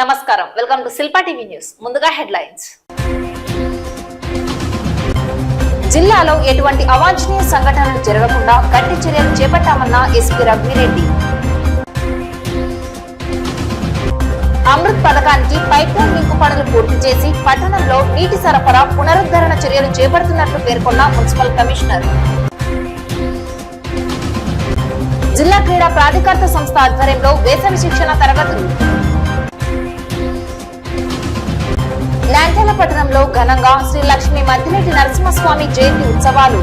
నమస్కారం, welcome to Shilpa TV news. ముందుగా headlines. జిల్లాలో ఎటువంటి అవాంఛనీయ సంఘటనలు జరగకుండా గట్టి చర్యలు చేపట్టామన్న ఎస్పీ రఘువీరెడ్డి. అమృత్ పథకానికి పైప్లైన్ లింకు పనులు పూర్తి చేసి పట్టణంలో నీటి సరఫరా పునరుద్ధరణ చర్యలు చేపడుతున్నట్లు పేర్కొన్న మున్సిపల్ కమిషనర్. జిల్లా క్రీడా ప్రాధికార సంస్థ ఆధ్వర్యంలో వేసవి శిక్షణ తరగతులు. ల్యాంటెల పట్టణంలో ఘనంగా శ్రీ లక్ష్మీ మద్దిలేటి నరసింహస్వామి జయంతి ఉత్సవాలు.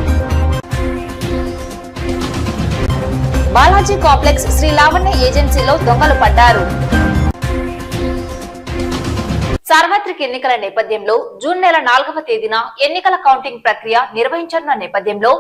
బాలాజీ కాంప్లెక్స్ శ్రీ లావణ్య ఏజెన్సీలో దొంగలు పడ్డారు. సార్వత్రిక ఎన్నికల నేపథ్యంలో జూన్ నెల 4వ తేదీన ఎన్నికల కౌంటింగ్ ప్రక్రియ నిర్వహించనున్న నేపథ్యంలో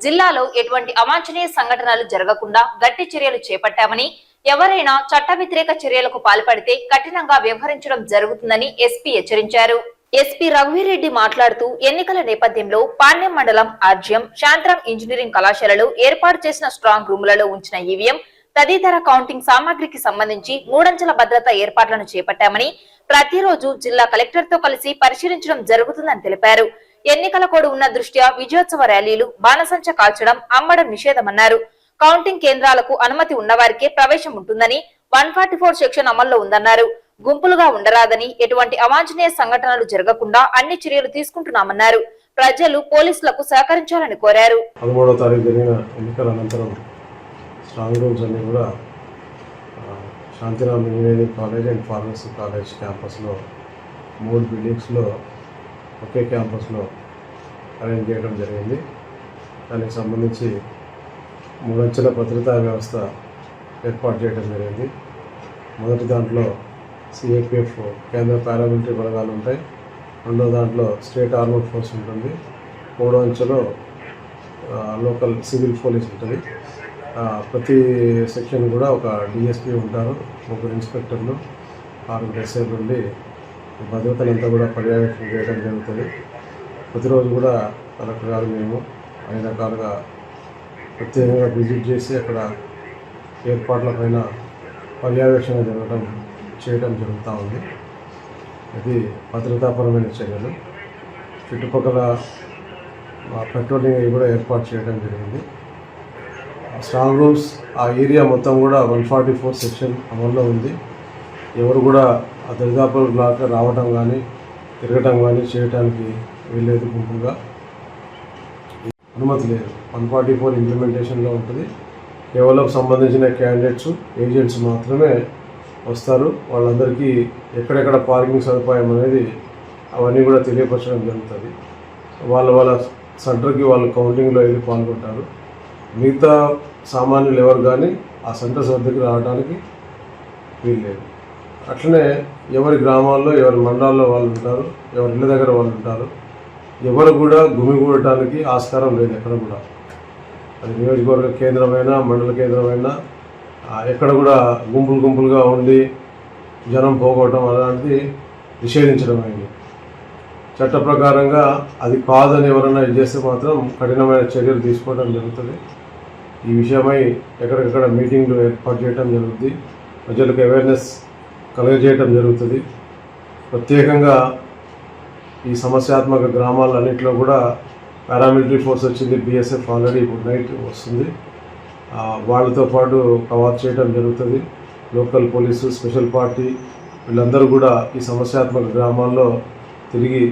జిల్లాలో ఎటువంటి అవాంఛనీయ సంఘటనలు జరగకుండా గట్టి చర్యలు చేపట్టామని, ఎవరైనా చట్ట వ్యతిరేక చర్యలకు పాల్పడితే కఠినంగా వ్యవహరించడం జరుగుతుందని ఎస్పీ హెచ్చరించారు. ఎస్పీ రఘువీరెడ్డి మాట్లాడుతూ ఎన్నికల నేపథ్యంలో పాణ్యం మండలం ఆర్జ్యం శాంతరం ఇంజనీరింగ్ కళాశాలలో ఏర్పాటు చేసిన స్ట్రాంగ్ రూములలో ఉంచిన ఈవీఎం తదితర కౌంటింగ్ సామాగ్రికి సంబంధించి 3 అంచెల భద్రతా ఏర్పాట్లను చేపట్టామని, ప్రతిరోజు జిల్లా కలెక్టర్ తో కలిసి పరిశీలించడం జరుగుతుందని తెలిపారు. ఎన్నికల కోడ్ ఉన్న దృష్ట్యా విజయోత్సవ ర్యాలీలు, బాణసంచ కాల్చడం, అమ్మడం నిషేధమన్నారు. కౌంటింగ్ కేంద్రాలకు అనుమతి ఉన్నవారికే ప్రవేశం ఉంటుందని, 144 సెక్షన్ అమల్లో ఉందన్నారు. గుంపులుగా ఉండరాదని, ఎటువంటి అవాంఛనీయ సంఘటనలు జరగకుండా అన్ని చర్యలు తీసుకుంటున్నామన్నారు. ప్రజలు పోలీసులకు సహకరించాలని కోరారు. 13వ తారీఖు జరిగిన ఎన్నికల అనంతరం స్ట్రాంగ్ రూమ్స్ అన్ని కూడా Shantiram engineering college and pharmacy college క్యాంపస్లో 3 బిల్డింగ్స్లో ఒకే క్యాంపస్లో అరేంజ్ చేయడం జరిగింది. దానికి సంబంధించి 3 అంచెల భద్రతా వ్యవస్థ ఏర్పాటు చేయడం జరిగింది. మొదటి దాంట్లో సిఏపిఎఫ్ కేంద్ర పారామిలిటరీ బలగాలు ఉంటాయి. రెండో దాంట్లో స్టేట్ ఆర్మడ్ ఫోర్స్ ఉంటుంది. 3వ అంచెలో లోకల్ సివిల్ పోలీస్ ఉంటుంది. ప్రతి సెక్షన్ కూడా ఒక డిఎస్పీ ఉంటారు, 3 ఇన్స్పెక్టర్లు, 6 ఎస్ఐలు ఉండి భద్రతనంతా కూడా పర్యవేక్షణ చేయడం జరుగుతుంది. ప్రతిరోజు కూడా కలెక్టర్ గారు మేము అన్ని రకాలుగా ప్రత్యేకంగా విజిట్ చేసి అక్కడ ఏర్పాట్లపైన పర్యవేక్షణ చేయడం జరుగుతూ ఉంది. ఇది భద్రతాపరమైన చర్యలు. చుట్టుపక్కల పెట్రోలింగ్ కూడా ఏర్పాటు చేయడం జరిగింది. స్ట్రాంగ్ రూమ్స్ ఆ ఏరియా మొత్తం కూడా 144 సెక్షన్ అమల్లో ఉంది. ఎవరు కూడా ఆ దరిదాపుల బ్లాక్ రావడం కానీ తిరగటం కానీ చేయడానికి వీల్లేదు. గుంపుగా అనుమతి లేదు. 144 ఇంప్లిమెంటేషన్లో ఉంటుంది. కేవలం సంబంధించిన క్యాండిడేట్స్, ఏజెంట్స్ మాత్రమే వస్తారు. వాళ్ళందరికీ ఎక్కడెక్కడ పార్కింగ్ సదుపాయం అనేది అవన్నీ కూడా తెలియపరచడం జరుగుతుంది. వాళ్ళ సెంటర్కి వాళ్ళు కౌంటింగ్లో వెళ్ళి పాల్గొంటారు. మిగతా సామాన్యులు ఎవరు కానీ ఆ సెంటర్స్ వద్దకు రావడానికి వీల్లేదు. అట్లనే ఎవరి గ్రామాల్లో, ఎవరి మండలాల్లో వాళ్ళు ఉంటారు, ఎవరి ఇళ్ళ దగ్గర వాళ్ళు ఉంటారు. ఎవరు కూడా గుమిగూడటానికి ఆస్కారం లేదు ఎక్కడ కూడా. అది నియోజకవర్గ కేంద్రమైనా, మండల కేంద్రమైనా ఎక్కడ కూడా గుంపులుగా ఉండి జనం పోగొట్టడం అలాంటిది నిషేధించడం అయింది. చట్ట ప్రకారంగా అది కాదని ఎవరైనా ఇది చేస్తే మాత్రం కఠినమైన చర్యలు తీసుకోవడం జరుగుతుంది. ఈ విషయమై ఎక్కడికక్కడ మీటింగ్లు ఏర్పాటు చేయడం జరుగుతుంది. ప్రజలకు అవేర్నెస్ కలుగజేయడం జరుగుతుంది. ప్రత్యేకంగా ఈ సమస్యాత్మక గ్రామాలన్నింటిలో కూడా పారామిలిటరీ ఫోర్స్ వచ్చింది. బిఎస్ఎఫ్ ఆల్రెడీ ఇప్పుడు నైట్ వస్తుంది. వాళ్ళతో పాటు కవర్ చేయడం జరుగుతుంది. లోకల్ పోలీసు, స్పెషల్ పార్టీ వీళ్ళందరూ కూడా ఈ సమస్యాత్మక గ్రామాల్లో తిరిగి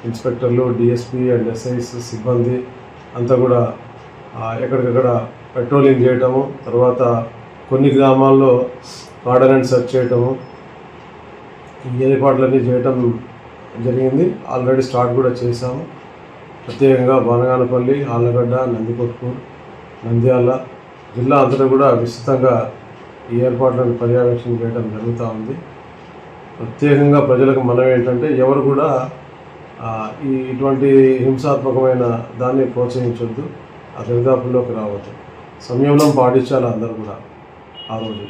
ఇన్స్పెక్టర్లు, డిఎస్పీ అండ్ ఎస్ఐస్ సిబ్బంది అంతా కూడా ఎక్కడికక్కడ పెట్రోలింగ్ చేయటము, తర్వాత కొన్ని గ్రామాల్లో ఆర్డనెన్స్ సెర్చ్ చేయటము, ఈ ఏర్పాట్లన్నీ చేయటం జరిగింది. ఆల్రెడీ స్టార్ట్ కూడా చేశాము. ప్రత్యేకంగా బానగానపల్లి, ఆళ్లగడ్డ, నందికొట్కూరు, నంద్యాల జిల్లా అంతటా కూడా విస్తృతంగా ఈ ఏర్పాట్లను పర్యవేక్షణ చేయడం జరుగుతూ ఉంది. ప్రత్యేకంగా ప్రజలకు మనం ఏంటంటే ఎవరు కూడా ఇటువంటి హింసాత్మకమైన దాన్ని ప్రోత్సహించొద్దు, ఆ దరిదాపుల్లోకి రావద్దు. సంయమనం పాటించాలి అందరూ కూడా. ఆ రోజు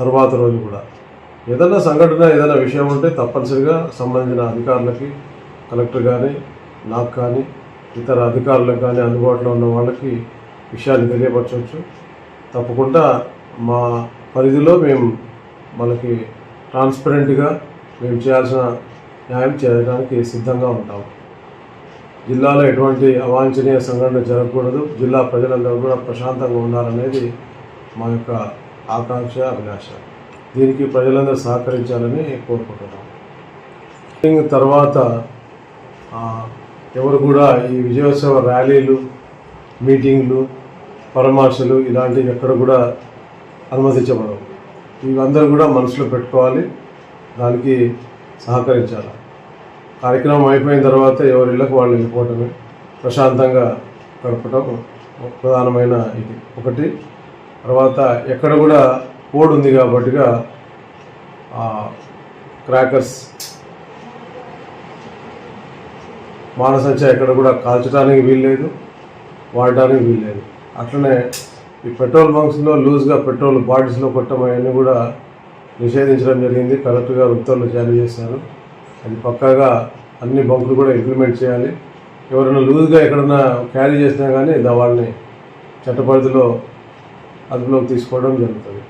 తర్వాత రోజు కూడా ఏదైనా సంఘటన, ఏదైనా విషయం ఉంటే తప్పనిసరిగా సంబంధించిన అధికారులకి, కలెక్టర్ కానీ, నాకు కానీ, ఇతర అధికారులకు కానీ అందుబాటులో ఉన్న వాళ్ళకి విషయాన్ని తెలియపరచవచ్చు. తప్పకుండా మా పరిధిలో మేము మనకి ట్రాన్స్పరెంట్గా మేము చేయాల్సిన న్యాయం చేయడానికి సిద్ధంగా ఉంటాము. జిల్లాలో ఎటువంటి అవాంఛనీయ సంఘటన జరగకూడదు, జిల్లా ప్రజలందరూ కూడా ప్రశాంతంగా ఉండాలనేది మా యొక్క ఆకాంక్ష, అభిలాష. దీనికి ప్రజలందరూ సహకరించాలని కోరుకుంటున్నాం. తర్వాత ఎవరు కూడా ఈ విజయోత్సవ ర్యాలీలు, మీటింగ్లు, పరామర్శలు ఇలాంటివి ఎక్కడ కూడా అనుమతించబడవు. ఇవందరూ కూడా మనసులో పెట్టుకోవాలి, దానికి సహకరించాలి. కార్యక్రమం అయిపోయిన తర్వాత ఎవరి ఇళ్ళకు వాళ్ళు వెళ్ళిపోవటమే, ప్రశాంతంగా గడపడం ప్రధానమైన ఇది ఒకటి. తర్వాత ఎక్కడ కూడా కోడ్ ఉంది కాబట్టిగా క్రాకర్స్, బాణసంచా ఎక్కడ కూడా కాల్చడానికి వీల్లేదు, వాడడానికి వీల్లేదు. అట్లనే ఈ పెట్రోల్ బంక్స్లో లూజ్గా పెట్రోల్ బాటిల్స్లో కొట్టడం అవన్నీ కూడా నిషేధించడం జరిగింది. కలెక్టర్ గారు ఉత్తర్వులు జారీ చేశారు. అది పక్కాగా అన్ని బంకులు కూడా ఇంప్లిమెంట్ చేయాలి. ఎవరైనా లూజ్గా ఎక్కడన్నా క్యారీ చేసినా కానీ వాళ్ళని చట్టపరిధిలో అదుపులోకి తీసుకోవడం జరుగుతుంది.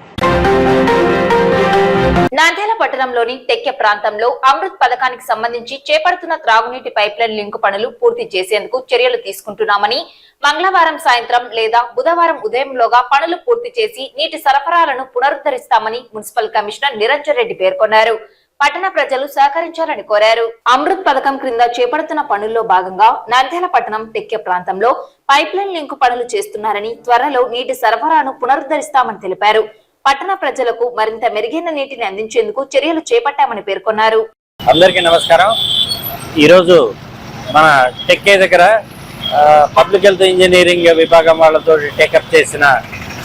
నంద్యాల పట్టణంలోని తెక్కె ప్రాంతంలో అమృత్ పథకానికి సంబంధించి చేపడుతున్న త్రాగునీటి పైప్లైన్ లింకు పనులు పూర్తి చేసేందుకు చర్యలు తీసుకుంటున్నామని, మంగళవారం సాయంత్రం లేదా బుధవారం ఉదయంలోగా పనులు పూర్తి చేసి నీటి సరఫరాలను పునరుద్ధరిస్తామని మున్సిపల్ కమిషనర్ నిరంజన్ రెడ్డి పేర్కొన్నారు. పట్టణ ప్రజలు సహకరించాలని కోరారు. అమృత్ పథకం క్రింద చేపడుతున్న పనుల్లో భాగంగా నంద్యాల పట్టణం తెక్కె ప్రాంతంలో పైప్లైన్ లింకు పనులు చేస్తున్నారని, త్వరలో నీటి సరఫరాను పునరుద్ధరిస్తామని తెలిపారు. పట్టణ ప్రజలకు మరింత మెరుగైన నీటిని అందించేందుకు చర్యలు చేపట్టామని పేర్కొన్నారు. అందరికీ నమస్కారం. ఈరోజు మన టెక్కే దగ్గర పబ్లిక్ హెల్త్ ఇంజనీరింగ్ విభాగం వాళ్ళతో టేకప్ చేసిన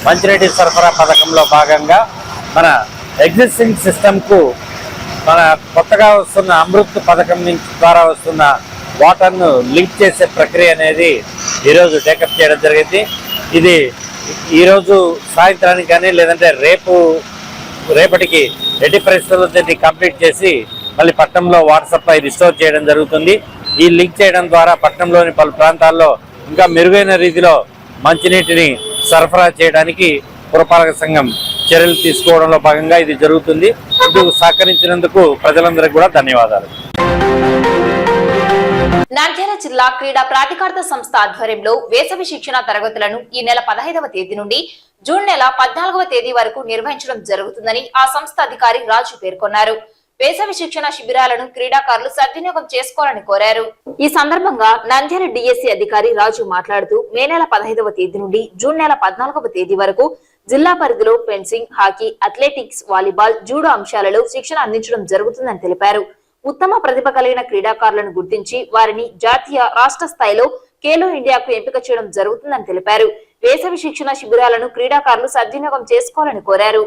మంచినీటి సరఫరా పథకంలో భాగంగా మన ఎగ్జిస్టింగ్ సిస్టమ్కు మన కొత్తగా వస్తున్న అమృత్ పథకం నుంచి ద్వారా వస్తున్న వాటర్ను లింక్ చేసే ప్రక్రియ అనేది ఈరోజు టేకప్ చేయడం జరిగింది. ఇది ఈరోజు సాయంత్రానికి కానీ లేదంటే రేపటికి ఎట్టి పరిస్థితుల్లో దీన్ని కంప్లీట్ చేసి మళ్ళీ పట్టణంలో వాటర్ సప్లై రిస్టోర్ చేయడం జరుగుతుంది. ఈ లింక్ చేయడం ద్వారా పట్టణంలోని పలు ప్రాంతాల్లో ఇంకా మెరుగైన రీతిలో మంచినీటిని సరఫరా చేయడానికి పురపాలక సంఘం చర్యలు తీసుకోవడంలో భాగంగా ఇది జరుగుతుంది. ఇందుకు సహకరించినందుకు ప్రజలందరికీ కూడా ధన్యవాదాలు. నంద్యాల జిల్లా క్రీడా ప్రాధికార సంస్థ ఆధ్వర్యంలో వేసవి శిక్షణ తరగతులను ఈ నెల 15వ తేదీ నుండి జూన్ నెల 14వ తేదీ వరకు నిర్వహించడం జరుగుతుందని ఆ సంస్థ అధికారి రాజు పేర్కొన్నారు. వేసవి శిక్షణ శిబిరాలను క్రీడాకారులు సద్వినియోగం చేసుకోవాలని కోరారు. ఈ సందర్భంగా నంద్యాల డిఎస్సి అధికారి రాజు మాట్లాడుతూ మే నెల 15వ తేదీ నుండి జూన్ నెల 14వ తేదీ వరకు జిల్లా పరిధిలో fencing, hockey, athletics, volleyball, judo అంశాలలో శిక్షణ అందించడం జరుగుతుందని తెలిపారు. ఉత్తమ ప్రతిభ కలిగిన క్రీడాకారులను గుర్తించి వారిని జాతీయ, రాష్ట్ర స్థాయిలో ఖేలో ఇండియాకు ఎంపిక చేయడం జరుగుతుందని తెలిపారు. వేసవి శిక్షణ శిబిరాలను క్రీడాకారులు సద్వినియోగం చేసుకోవాలని కోరారు.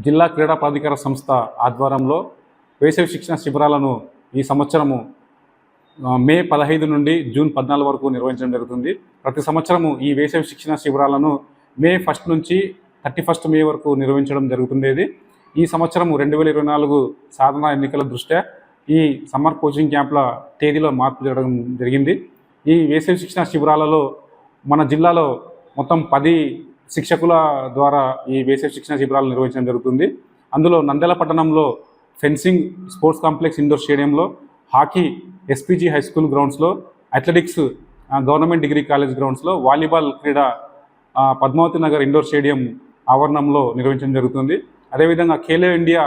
జిల్లా క్రీడా ప్రాధికార సంస్థ ఆధ్వర్యంలో వేసవి శిక్షణ శిబిరాలను ఈ సంవత్సరము మే 15 నుండి జూన్ 14 వరకు నిర్వహించడం జరుగుతుంది. ప్రతి సంవత్సరము ఈ వేసవి శిక్షణ శిబిరాలను మే 1 నుంచి 31 మే వరకు నిర్వహించడం జరుగుతుండేది. ఈ సంవత్సరము 2024 సాధారణ ఎన్నికల దృష్ట్యా ఈ సమ్మర్ కోచింగ్ క్యాంపుల తేదీలో మార్పు జరగడం జరిగింది. ఈ వేసవి శిక్షణ శిబిరాలలో మన జిల్లాలో మొత్తం 10 శిక్షకుల ద్వారా ఈ వేసవి శిక్షణ శిబిరాలు నిర్వహించడం జరుగుతుంది. అందులో నంద్యాల పట్టణంలో ఫెన్సింగ్ స్పోర్ట్స్ కాంప్లెక్స్ ఇండోర్ స్టేడియంలో, హాకీ ఎస్పీజీ హై స్కూల్ గ్రౌండ్స్లో, అథ్లెటిక్స్ గవర్నమెంట్ డిగ్రీ కాలేజ్ గ్రౌండ్స్లో, వాలీబాల్ క్రీడ పద్మావతి నగర్ ఇండోర్ స్టేడియం ఆవరణంలో నిర్వహించడం జరుగుతుంది. అదేవిధంగా ఖేలో ఇండియా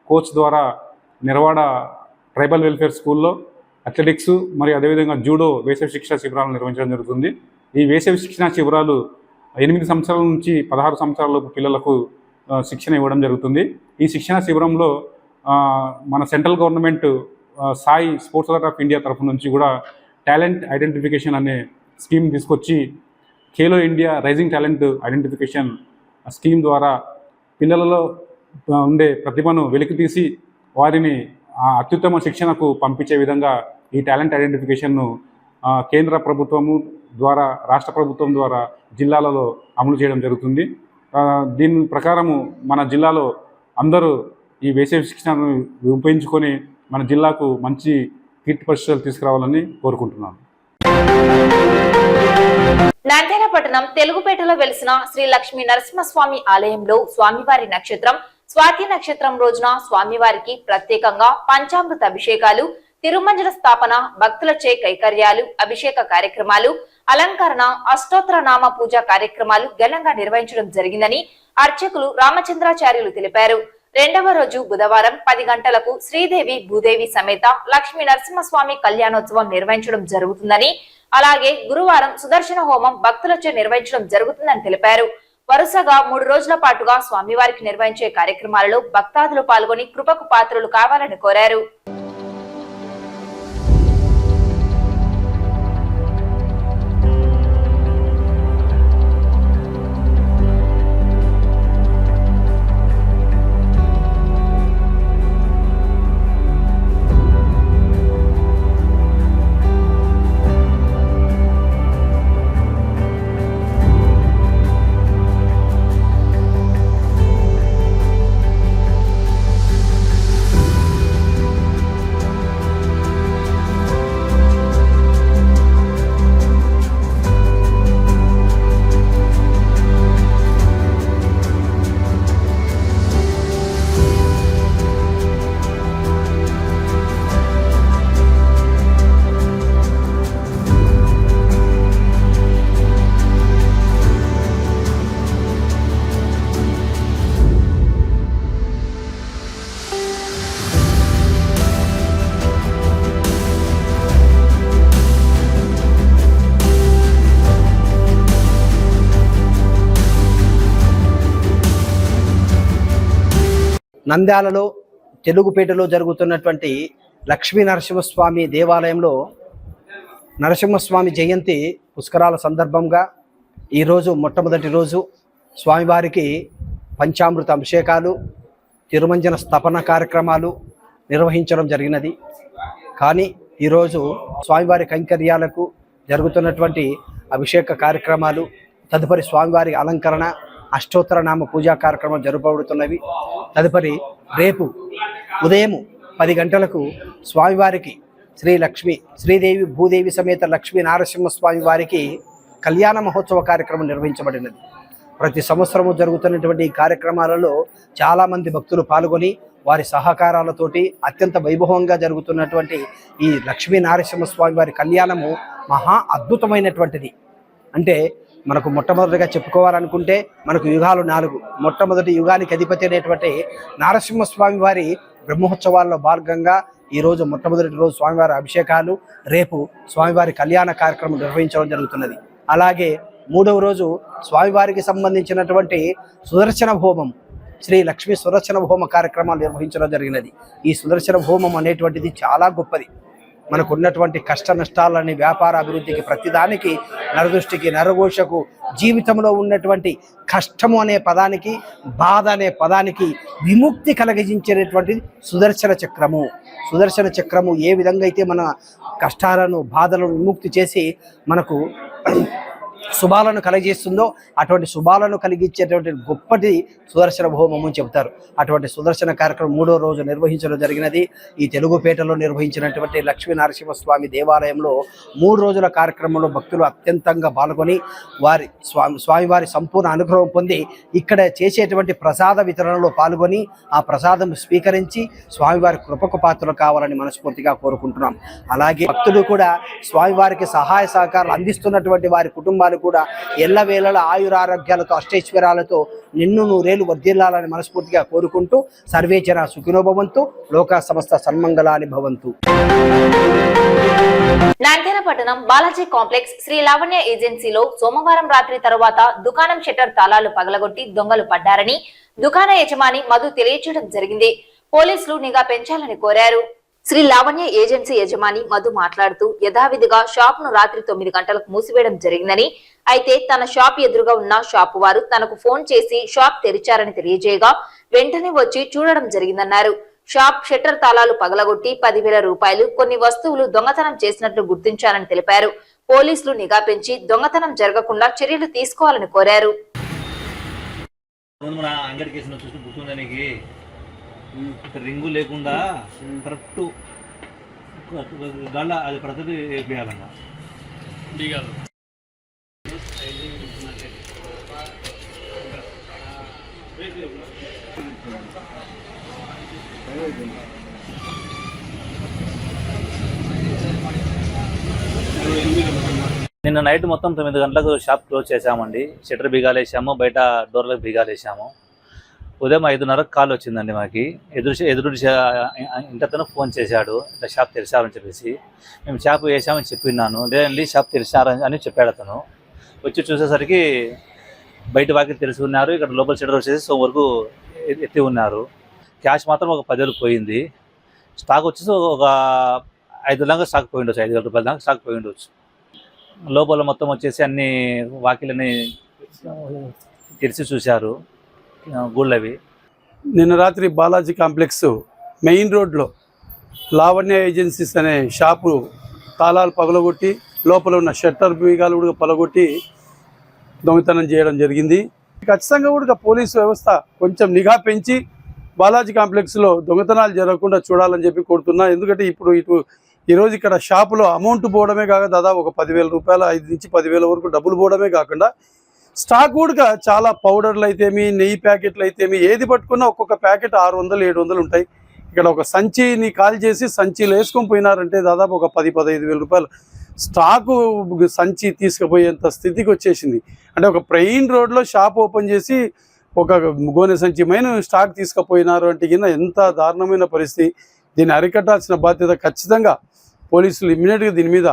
కోచ్ ద్వారా నిర్వాడ ట్రైబల్ వెల్ఫేర్ స్కూల్లో అథ్లెటిక్స్ మరియు అదేవిధంగా జూడో వేసవి శిక్షణ శిబిరాలను నిర్వహించడం జరుగుతుంది. ఈ వేసవి శిక్షణ శిబిరాలు 8 సంవత్సరాల నుంచి 16 సంవత్సరాలలోపు పిల్లలకు శిక్షణ ఇవ్వడం జరుగుతుంది. ఈ శిక్షణ శిబిరంలో మన central government SAI sports authority of India తరఫు నుంచి కూడా టాలెంట్ ఐడెంటిఫికేషన్ అనే స్కీమ్ తీసుకొచ్చి Khelo India rising talent identification scheme ద్వారా పిల్లలలో ఉండే ప్రతిభను వెలికితీసి వారిని అత్యుత్తమ శిక్షణకు పంపించే విధంగా ఈ టాలెంట్ ఐడెంటిఫికేషన్ను కేంద్ర ప్రభుత్వము ద్వారా రాష్ట్ర ప్రభుత్వం ద్వారా జిల్లాలలో అమలు చేయడం జరుగుతుంది. దీని ప్రకారము మన జిల్లాలో అందరూ ఈ వేసవి శిక్షణను ఉపయోగించుకొని మన జిల్లాకు మంచి కీర్తి పరిస్థితులు తీసుకురావాలని కోరుకుంటున్నాను. నంద్యాల పట్టణం తెలుగుపేటలో వెలిసిన శ్రీ లక్ష్మీ నరసింహస్వామి ఆలయంలో స్వామివారి నక్షత్రం స్వాతి నక్షత్రం రోజున స్వామివారికి ప్రత్యేకంగా పంచామృత అభిషేకాలు, తిరుమంజన స్థాపన, భక్తులచే కైకర్యాలు, అభిషేక కార్యక్రమాలు, అలంకరణ, అష్టోత్తర నామ పూజ కార్యక్రమాలు ఘనంగా నిర్వహించడం జరిగిందని అర్చకులు రామచంద్రాచార్యులు తెలిపారు. రెండవ రోజు బుధవారం 10 గంటలకు శ్రీదేవి భూదేవి సమేత లక్ష్మీ నరసింహస్వామి కళ్యాణోత్సవం నిర్వహించడం జరుగుతుందని, అలాగే గురువారం సుదర్శన హోమం భక్తులచే నిర్వహించడం జరుగుతుందని తెలిపారు. వరుసగా 3 రోజుల పాటుగా స్వామివారికి నిర్వహించే కార్యక్రమాలలో భక్తాదులు పాల్గొని కృపకు పాత్రులు కావాలని కోరారు. నంద్యాలలో తెలుగుపేటలో జరుగుతున్నటువంటి లక్ష్మీ నరసింహస్వామి దేవాలయంలో నరసింహస్వామి జయంతి పుష్కరాల సందర్భంగా ఈరోజు మొట్టమొదటి రోజు స్వామివారికి పంచామృత అభిషేకాలు, తిరుమంజన స్థాపన కార్యక్రమాలు నిర్వహించడం జరిగినది. కానీ ఈరోజు స్వామివారి కైంకర్యాలకు జరుగుతున్నటువంటి అభిషేక కార్యక్రమాలు, తదుపరి స్వామివారి అలంకరణ, అష్టోత్తర నామ పూజా కార్యక్రమాలు జరపబడుతున్నవి. తదుపరి రేపు ఉదయం 10 గంటలకు స్వామివారికి శ్రీదేవి భూదేవి సమేత లక్ష్మీ నరసింహస్వామి వారికి కళ్యాణ మహోత్సవ కార్యక్రమం నిర్వహించబడినది. ప్రతి సంవత్సరము జరుగుతున్నటువంటి ఈ కార్యక్రమాలలో చాలామంది భక్తులు పాల్గొని వారి సహకారాలతోటి అత్యంత వైభవంగా జరుగుతున్నటువంటి ఈ లక్ష్మీ నరసింహస్వామి వారి కళ్యాణము మహా అద్భుతమైనటువంటిది. అంటే మనకు మొట్టమొదటిగా చెప్పుకోవాలనుకుంటే మనకు యుగాలు 4. మొట్టమొదటి యుగానికి అధిపతి అనేటువంటి నరసింహస్వామి వారి బ్రహ్మోత్సవాల్లో భాగంగా ఈరోజు మొట్టమొదటి రోజు స్వామివారి అభిషేకాలు, రేపు స్వామివారి కళ్యాణ కార్యక్రమం నిర్వహించడం జరుగుతున్నది. అలాగే 3వ రోజు స్వామివారికి సంబంధించినటువంటి సుదర్శన హోమం, శ్రీ లక్ష్మీ సుదర్శన హోమ కార్యక్రమాలు నిర్వహించడం జరిగినది. ఈ సుదర్శన హోమం అనేటువంటిది చాలా గొప్పది. మనకు ఉన్నటువంటి కష్ట నష్టాలని, వ్యాపార అభివృద్ధికి, ప్రతిదానికి, నరదృష్టికి, నరఘోషకు, జీవితంలో ఉన్నటువంటి కష్టము అనే పదానికి, బాధ అనే పదానికి విముక్తి కలిగించేటువంటిది సుదర్శన చక్రము. సుదర్శన చక్రము ఏ విధంగా అయితే మన కష్టాలను, బాధలను విముక్తి చేసి మనకు శుభాలను కలిగిస్తుందో అటువంటి శుభాలను కలిగించేటువంటి గొప్పటి సుదర్శన హోమము చెబుతారు. అటువంటి సుదర్శన కార్యక్రమం 3వ రోజు నిర్వహించడం జరిగినది. ఈ తెలుగుపేటలో నిర్వహించినటువంటి లక్ష్మీ నరసింహస్వామి దేవాలయంలో 3 రోజుల కార్యక్రమంలో భక్తులు అత్యంతంగా పాల్గొని స్వామివారి సంపూర్ణ అనుగ్రహం పొంది ఇక్కడ చేసేటువంటి ప్రసాద వితరణలో పాల్గొని ఆ ప్రసాదం స్వీకరించి స్వామివారి కృపకు పాత్రలు కావాలని మనస్ఫూర్తిగా కోరుకుంటున్నాం. అలాగే భక్తులు కూడా స్వామివారికి సహాయ సహకారాలు అందిస్తున్నటువంటి వారి కుటుంబాలు కుటుంబాలు కూడా ఎల్లవేళల ఆయురారోగ్యాలతో అష్టైశ్వర్యాలతో నిన్ను నూరేళ్లు వర్ధిల్లాలని మనస్ఫూర్తిగా కోరుకుంటూ సర్వే జన సుఖినో భవంతు, లోకా సమస్త సన్మంగళాని భవంతు. నంద్యాల పట్టణం బాలాజీ కాంప్లెక్స్ శ్రీ లావణ్య ఏజెన్సీలో సోమవారం రాత్రి తరువాత దుకాణం షట్టర్ తాళాలు పగలగొట్టి దొంగలు పడ్డారని దుకాణ యజమాని మధు తెలియజేయడం జరిగింది. పోలీసులు నిఘా పెంచాలని కోరారు. శ్రీ లావణ్య ఏజెన్సీ యజమాని మధు మాట్లాడుతూ యథావిధిగా షాప్ ను రాత్రి 9 గంటలకు మూసివేయడం జరిగిందని, అయితే తన షాప్ ఎదురుగా ఉన్న షాపు వారు తనకు ఫోన్ చేసి షాప్ తెరిచారని తెలియజేయగా వెంటనే వచ్చి చూడడం జరిగిందన్నారు. షాప్ షట్టర్ తాళాలు పగలగొట్టి 10,000 రూపాయలు కొన్ని వస్తువులు దొంగతనం చేసినట్లు గుర్తించారని తెలిపారు. పోలీసులు నిఘా పెంచి దొంగతనం జరగకుండా చర్యలు తీసుకోవాలని కోరారు. రింగు లేకుండా కరెక్ట్ గల్ల అది ప్రతిదీ వేయాలన్నా నిన్న నైట్ మొత్తం 9 గంటలకు షాప్ క్లోజ్ చేసామండి. షట్టర్ బిగాలేసాము, బయట డోర్లకు బిగాలేసాము. ఉదయం 5:30కు కాల్ వచ్చిందండి మాకు. ఎదురు ఇంటతను ఫోన్ చేశాడు, ఇట్లా షాప్ తెరిచారని చెప్పేసి. మేము షాప్ వేసామని చెప్పినాను. లేదండి షాప్ తెరిచారని చెప్పాడు అతను. వచ్చి చూసేసరికి బయట వాకి తెలిసి ఉన్నారు, ఇక్కడ లోపల షట్టర్ వచ్చేసి సో వరకు ఎత్తి ఉన్నారు. క్యాష్ మాత్రం ఒక 10,000 పోయింది. స్టాక్ వచ్చేసి ఒక 5 దాకా స్టాక్ పోయి ఉండొచ్చు, 5,000 రూపాయల దాకా స్టాక్ పోయి ఉండొచ్చు. లోపల మొత్తం వచ్చేసి అన్ని వాకిలని తెరిచి చూశారు గూళ్ళవి. నిన్న రాత్రి బాలాజీ కాంప్లెక్స్ మెయిన్ రోడ్లో లావణ్య ఏజెన్సీస్ అనే షాపు తాళాలు పగలగొట్టి లోపల ఉన్న షట్టర్ బీగాలు కూడా పగలగొట్టి దొంగతనం చేయడం జరిగింది. ఖచ్చితంగా కూడా పోలీసు వ్యవస్థ కొంచెం నిఘా పెంచి బాలాజీ కాంప్లెక్స్లో దొంగతనాలు జరగకుండా చూడాలని చెప్పి కోరుతున్నా. ఎందుకంటే ఈరోజు ఇక్కడ షాపులో అమౌంట్ పోవడమే కాక దాదాపు ఒక 10,000 రూపాయలు, 5 నుంచి 10,000 వరకు డబ్బులు పోవడమే కాకుండా స్టాక్ కూడా చాలా పౌడర్లు అయితేమి, నెయ్యి ప్యాకెట్లు అయితేమి, ఏది పట్టుకున్నా ఒక్కొక్క ప్యాకెట్ 600-700 ఉంటాయి. ఇక్కడ ఒక సంచిని కాల్ చేసి సంచిలో వేసుకొని పోయినారంటే దాదాపు ఒక 10-15 వేల రూపాయలు స్టాకు సంచి తీసుకుపోయేంత స్థితికి వచ్చేసింది. అంటే ఒక ప్లెయిన్ రోడ్లో షాప్ ఓపెన్ చేసి ఒక గోనె సంచి మైన స్టాక్ తీసుకుపోయినారు అంటే ఎంత దారుణమైన పరిస్థితి. దీన్ని అరికట్టాల్సిన బాధ్యత ఖచ్చితంగా పోలీసులు ఇమ్మీడియట్గా దీని మీద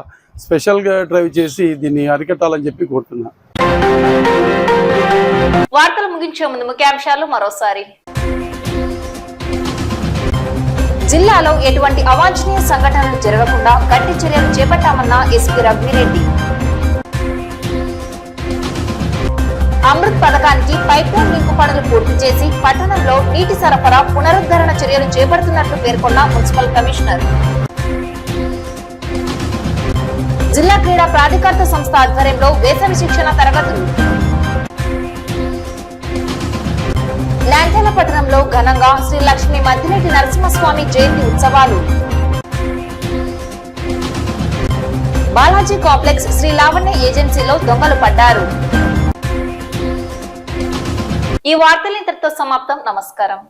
స్పెషల్గా డ్రైవ్ చేసి దీన్ని అరికట్టాలని చెప్పి కోరుతున్నా. వార్తలు ముగించే ముందు ముఖ్యాంశాలు మరోసారి. జిల్లాలో ఎటువంటి అవాంఛనీయ సంఘటనలు జరగకుండా గట్టి చర్యలు చేపట్టామన్న ఎస్పీ రఘువీరెడ్డి. అమృత్ పథకానికి పైప్లైన్ లింకు పనులు పూర్తి చేసి పట్టణంలో నీటి సరఫరా పునరుద్ధరణ చర్యలు చేపడుతున్నట్లు పేర్కొన్న మున్సిపల్ కమిషనర్. జిల్లా క్రీడా ప్రాధికార సంస్థ ఆధ్వర్యంలో వేసవి శిక్షణ తరగతులు. నంద్యాల పట్టణంలో ఘనంగా శ్రీ లక్ష్మీ మద్దిలేటి నరసింహస్వామి జయంతి ఉత్సవాలు. బాలాజీ కాంప్లెక్స్ శ్రీ లావణ్య ఏజెన్సీలో దొంగలు పడ్డారు. ఈ వార్తలు ఇంతటితో సమాప్తం. నమస్కారం.